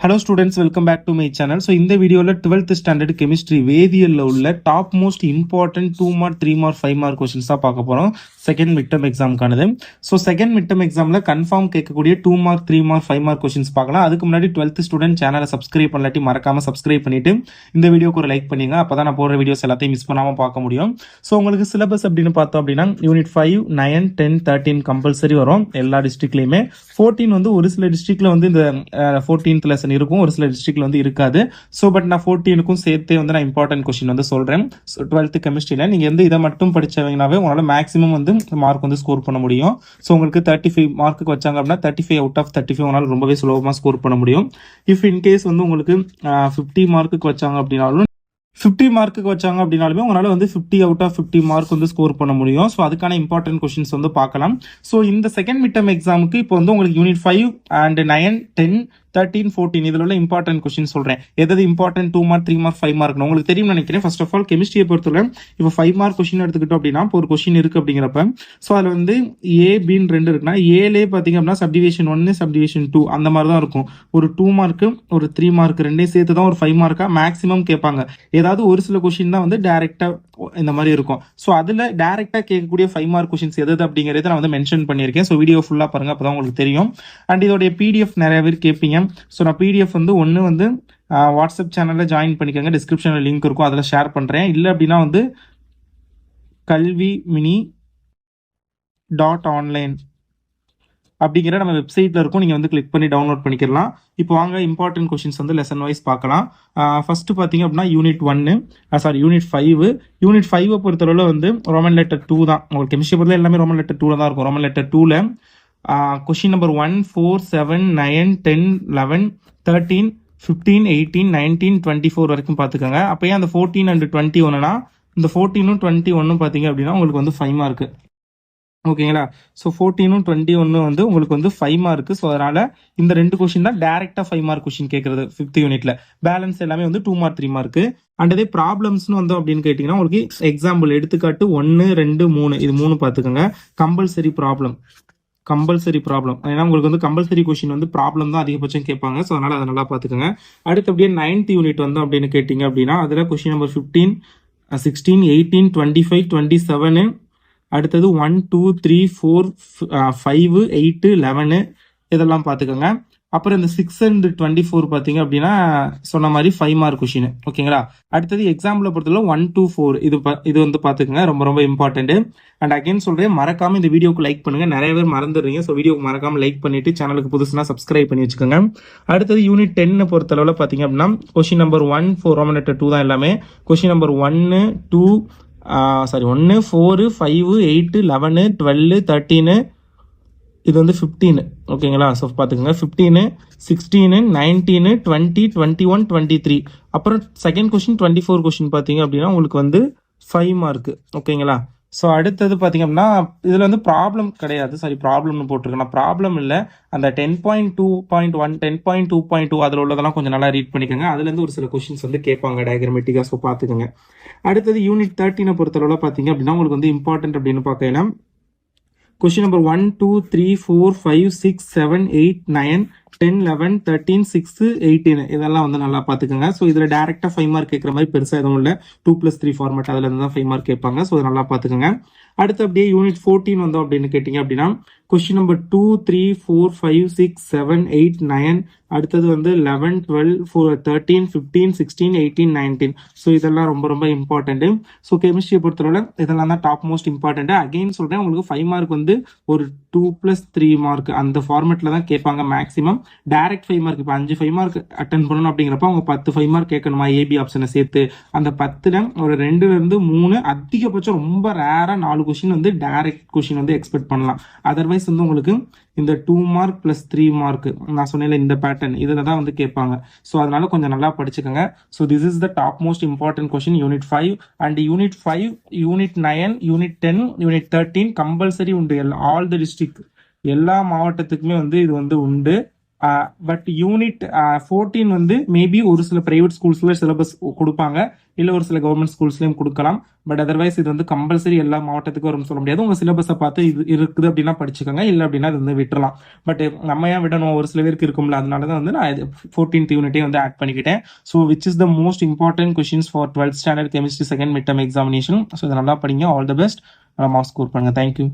Hello students, welcome back to my channel. So in the video 12th standard chemistry வேதியியல்ல உள்ள top most important 2 mark 3 mark 5 mark questions தான் பார்க்க போறோம் second mid term எக்ஸாம்க்கானது. So second mid term எக்ஸாமில் confirm கேட்கக்கூடிய 2 mark 3 mark 5 mark questions பார்க்கலாம். அதுக்கு முன்னாடி 12th ஸ்டூடெண்ட் சேனலை சப்ஸ்கிரைப் பண்ணலாட்டி மறக்காம சப்ஸ்கிரைப் பண்ணிட்டு இந்த வீடியோக்கு ஒரு லைக் பண்ணிங்க. அப்போ தான் நான் போடுற வீடியோஸ் எல்லாத்தையும் மிஸ் பண்ணாமல் பார்க்க முடியும். ஸோ உங்களுக்கு சிலபஸ் அப்படின்னு பார்த்தோம் அப்படின்னா யூனிட் 5, 9, 10, 13 கம்பல்சரி வரும் எல்லா டிஸ்ட்ரிக்ட்லையுமே. 14 வந்து ஒரு சில டிஸ்ட்ரிக்ட்ல வந்து இந்த 14th லெசன் இருக்கும், ஒரு சில டிஸ்ட்ரிக்ட்ல வந்து இருக்காது. ஸோ பட் நான் 14க்கும் சேர்த்தே வந்து நான் இம்பார்ட்டன்ட் கொஸ்டின் வந்து சொல்றேன். 12th கெமிஸ்ட்ரியில் நீங்கள் வந்து இதை மட்டும் படிச்சவங்கனாவே உங்களால் மேக்ஸிமம் வந்து மார்க் வந்து ஸ்கோர் பண்ண முடியும். ஸோ உங்களுக்கு 35 மார்க்கு வச்சாங்க அப்படின்னா 35 அவுட் ஆஃப் 35 உங்களால் ரொம்பவே சுலபமாக ஸ்கோர் பண்ண முடியும். இஃப் இன்கேஸ் வந்து உங்களுக்கு 50 மார்க்குக்கு வச்சாங்க அப்படின்னாலும் 50 மார்க்குக்கு வச்சாங்க அப்படின்னாலுமே உங்களால் வந்து 50 அவுட் ஆஃப் 50 மார்க் வந்து ஸ்கோர் பண்ண முடியும். ஸோ அதுக்கான இம்பார்ட்டன்ட் கொஸ்டின்ஸ் வந்து பார்க்கலாம். ஸோ இந்த செகண்ட் மிட் டர்ம் எக்ஸாமுக்கு இப்போ வந்து உங்களுக்கு யூனிட் 5 அண்ட் 9, 10, 13, 14 இதில் உள்ள இம்பார்ட்டன்ட் கொஸ்டின் சொல்கிறேன். எதாவது இம்பார்ட்டன்ட் 2 மார்க் 3 மார்க் 5 மார்க் உங்களுக்கு தெரியும் நினைக்கிறேன். ஃபர்ஸ்ட் ஆஃப் ஆல் கெமிஸ்ட்ரியை பொறுத்தவரை இப்போ 5 மார்க் கொஸ்டின் எடுத்துக்கிட்டோம் அப்படின்னா இப்போ ஒரு கொஸ்டின் இருக்குது அப்படிங்கிறப்ப ஸோ அதில் வந்து ஏ பின்னு 2 இருக்குன்னா ஏலே பார்த்தீங்க அப்படின்னா சப்டிவிஷன் 1 சப்டிவிஷன் 2 அந்த மாதிரி தான் இருக்கும். ஒரு 2 மார்க்கு ஒரு 3 மார்க் ரெண்டையும் சேர்த்து தான் ஒரு 5 மார்க்காக மேக்ஸிமம் கேட்பாங்க. ஏதாவது ஒரு சில கொஸ்டின் தான் வந்து டைரக்டா இந்த மாதிரி இருக்கும். ஸோ அதில் டைரக்டா கேட்கக்கூடிய 5 மார்க் கொஸ்டின்ஸ் எது அப்படிங்கிறத நான் வந்து மென்ஷன் பண்ணியிருக்கேன். ஸோ வீடியோ ஃபுல்லாக பாருங்க, அப்பதான் உங்களுக்கு தெரியும். அண்ட் இதோடைய பிடிஎஃப் நிறைய பேர் கேட்பீங்க. ஸோ நான் பிடிஎஃப் வந்து ஒன்று வந்து வாட்ஸ்அப் சேனலில் ஜாயின் பண்ணிக்கோங்க, டிஸ்கிரிப்ஷனில் லிங்க் இருக்கும், அதில் ஷேர் பண்ணுறேன். இல்லை அப்படின்னா வந்து கல்வி மினி .online அப்படிங்கிற நம்ம வெப்சைட்ல இருக்கும், நீங்க வந்து கிளிக் பண்ணி டவுன்லோட் பண்ணிக்கலாம். இப்போ வாங்க இம்பார்ட்டன்ட் கொஸ்டின்ஸ் வந்து லெசன் வைஸ் பார்க்கலாம். ஃபர்ஸ்ட் பார்த்தீங்க அப்படின்னா யூனிட் 5. யூனிட் 5 பொறுத்தளவில் வந்து ரோமன் லெட்டர் 2 தான். உங்களுக்கு கெமிஸ்ட்ரி பொறுத்தவரை எல்லாமே ரோமன் லெட்டர் 2 தான் இருக்கும். ரோமன் லெட்டர் 2ல கொஸ்டின் நம்பர் 1, 4, 7, 9, 10, 11, 13, 15, 18, 19, 24 வரைக்கும் பார்த்துக்கோங்க. அப்போ அந்த 14 and 21னா இந்த 14ம் 21 பார்த்தீங்க அப்படின்னா உங்களுக்கு வந்து 5 மார்க்கு. ஓகேங்களா? ஸோ 14ம் 21 வந்து உங்களுக்கு வந்து 5 மார்க்கு. ஸோ அதனால இந்த 2 கொஸ்டின் தான் டேரக்டா 5 மார்க் கொஸ்டின் கேட்கறது 5th யூனிட்ல. பேலன்ஸ் எல்லாமே வந்து 2 மார்க் 3 மார்க்கு. அண்ட் அதே ப்ராப்ளம்ஸ்னு வந்தோம் அப்படின்னு கேட்டீங்கன்னா உங்களுக்கு எக்ஸாம்பிள் எடுத்துக்காட்டு 1, 2, 3 இது 3 பார்த்துக்கோங்க. கம்பல்சரி ப்ராப்ளம் ஏன்னா உங்களுக்கு வந்து கம்பல்சரி கொஸ்டின் வந்து ப்ராப்ளம் தான் அதிகபட்சம் கேட்பாங்க. ஸோ அதனால அதை நல்லா பார்த்துக்கோங்க. அடுத்து அப்படியே 9th யூனிட் வந்தோம் அப்படின்னு கேட்டீங்க அப்படின்னா அதில் கொஸ்டின் நம்பர் 15, 16, 18, 25, 27, அடுத்தது 1, 2, 3, 4, 5, 8, 11 இதெல்லாம் பார்த்துக்கோங்க. அப்புறம் இந்த 6 and 24 பார்த்தீங்க அப்படின்னா சொன்ன மாதிரி 5 மார்க் கொஸ்டின். ஓகேங்களா? அடுத்தது எக்ஸாம்பிள் பொறுத்தவரை 1 to 4 இது வந்து பார்த்துக்கோங்க, ரொம்ப ரொம்ப இம்பார்ட்டன்ட். அண்ட் அகைன் சொல்றேன், மறக்காம இந்த வீடியோக்கு லைக் பண்ணுங்க. நிறைய பேர் மறந்துடுறீங்க. ஸோ வீடியோக்கு மறக்காம லைக் பண்ணிட்டு சேனலுக்கு புதுசுனா சப்ஸ்கிரைப் பண்ணி வச்சுக்கோங்க. அடுத்தது யூனிட் 10 பொறுத்தளவில் பார்த்தீங்க அப்படின்னா கொஸ்டின் நம்பர் 1, 4 ரோமன் லெட்டர் 2 தான் எல்லாமே. கொஸ்டின் நம்பர் 1, 2, 1, 4, 5, 8, 11, 12, 13 இது வந்து 15. ஓகேங்களா? ஸோ பார்த்துக்கோங்க 15, 16, 19, 20, 21, 23. அப்புறம் செகண்ட் கொஸ்டின் 24 கொஸ்டின் பார்த்தீங்க அப்படின்னா உங்களுக்கு வந்து 5 மார்க்கு. ஓகேங்களா? ஸோ அடுத்தது பார்த்தீங்க அப்படின்னா இதில் வந்து ப்ராப்ளம் கிடையாது, ப்ராப்ளம்னு போட்டிருக்கேன். நான் ப்ராப்ளம் இல்லை, அந்த 10.2.1, 10.2.2 அதில் உள்ளதெல்லாம் கொஞ்சம் நல்லா ரீட் பண்ணிக்கோங்க. அதுலேருந்து ஒரு சில கொஸ்டின்ஸ் வந்து கேட்பாங்க டயக்ராமேட்டிக்காக. ஸோ பார்த்துக்கோங்க. அடுத்தது யூனிட் 13 பொறுத்தளவில் பார்த்தீங்க அப்படின்னா உங்களுக்கு வந்து இம்பார்ட்டன்ட் அப்படின்னு பார்க்கலாம். கொஸ்டின் நம்பர் 1, 2, 3, 4, 5, 6, 7, 8, 9, 10, 11, 13, 6, 18 இதெல்லாம் வந்து நல்லா பார்த்துக்கோங்க. ஸோ இதில் டேரெக்டாக 5 மார்க் கேட்குற மாதிரி பெருசாக எதுவும் இல்லை. 2+3 ஃபார்மேட் அதில் இருந்து தான் 5 மார்க் கேட்பாங்க. ஸோ அதை நல்லா பார்த்துக்கோங்க. அடுத்து அப்படியே யூனிட் 14 வந்தோம் அப்படின்னு கேட்டிங்க அப்படின்னா கொஸ்டின் நம்பர் 2, 3, 4, 5, 6, 7, 8, 9 அடுத்தது வந்து 11, 12, 13, 15, 16, 18, 19. ஸோ இதெல்லாம் ரொம்ப ரொம்ப இம்பார்ட்டன்ட். ஸோ கெமிஸ்ட்ரியை பொறுத்தவரை இதெல்லாம் தான் டாப் மோஸ்ட் இம்பார்ட்டன்ட். அகைன் சொல்கிறேன், உங்களுக்கு 5 மார்க் வந்து ஒரு 2+3 மார்க் அந்த ஃபார்மேட்டில் தான் கேட்பாங்க மேக்ஸிமம். டைரக்ட் 5 மார்க், இப்போ 5 5 மார்க் அட்டன் பண்ணணும் அப்படிங்கிறப்ப அவங்க 10 5 மார்க் கேட்கணுமா ஏபி ஆப்ஷனை சேர்த்து. அந்த 10ல் ஒரு 2லேருந்து 3 அதிகபட்சம் ரொம்ப ரேராக 4 கொஸ்டின் வந்து டைரக்ட் கொஸ்டின் வந்து எக்ஸ்பெக்ட் பண்ணலாம். அதர்வைஸ் வந்து உங்களுக்கு இந்த 2 மார்க் + 3 மார்க் நான் சொன்னேன் இந்த பேட்டர்ன் இதில் தான் வந்து கேட்பாங்க. ஸோ அதனால கொஞ்சம் நல்லா படிச்சுக்கோங்க. So this is the top most important question unit 5. And unit 5, unit 9, unit 10, unit 13 compulsory உண்டு. ஆல் த டிஸ்ட்ரிக்ட் எல்லா மாவட்டத்துக்குமே வந்து இது வந்து உண்டு. பட் யூனிட் 14 வந்து மேபி ஒரு சில பிரைவேட் ஸ்கூல்ஸ்ல சிலபஸ் கொடுப்பாங்க, இல்லை ஒரு சில கவர்மெண்ட் ஸ்கூல்ஸ்லயும் கொடுக்கலாம். பட் அதர்வைஸ் இது வந்து கம்பல்சரி எல்லா மாவட்டத்துக்கும் வரும்னு சொல்ல முடியாது. உங்க சிலபஸை பார்த்து இது இருக்குது அப்படின்னா படிச்சுக்கோங்க, இல்லை அப்படின்னா இது வந்து விட்டுறலாம். பட் நம்ம ஏன் விடணும், ஒரு சில பேருக்கு இருக்கும்ல, அதனால தான் வந்து நான் 14th யூனிட்டே வந்து ஆட் பண்ணிக்கிட்டேன். So which is the most important questions for 12th standard chemistry second mid term examination. So இதை நல்லா படிங்க. All the best. Mark score பண்ணுங்க. தேங்க்யூ.